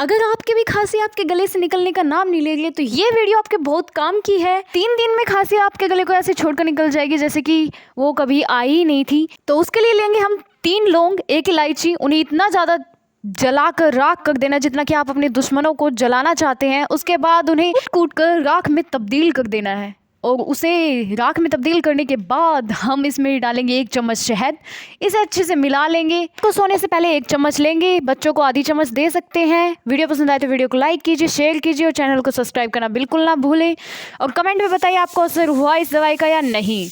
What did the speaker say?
अगर आपके भी खांसी आपके गले से निकलने का नाम नहीं ले रही है तो ये वीडियो आपके बहुत काम की है। 3 दिन में खांसी आपके गले को ऐसे छोड़कर निकल जाएगी जैसे कि वो कभी आई ही नहीं थी। तो उसके लिए लेंगे हम 3 लौंग, 1 इलायची। उन्हें इतना ज़्यादा जलाकर राख कर देना जितना कि आप अपने दुश्मनों को जलाना चाहते हैं। उसके बाद उन्हें कूट कर राख में तब्दील कर देना है और उसे राख में तब्दील करने के बाद हम इसमें डालेंगे 1 चम्मच शहद। इसे अच्छे से मिला लेंगे। तो सोने से पहले 1 चम्मच लेंगे। बच्चों को आधी चम्मच दे सकते हैं। वीडियो पसंद आए तो वीडियो को लाइक कीजिए, शेयर कीजिए और चैनल को सब्सक्राइब करना बिल्कुल ना भूलें। और कमेंट में बताइए आपको असर हुआ इस दवाई का या नहीं।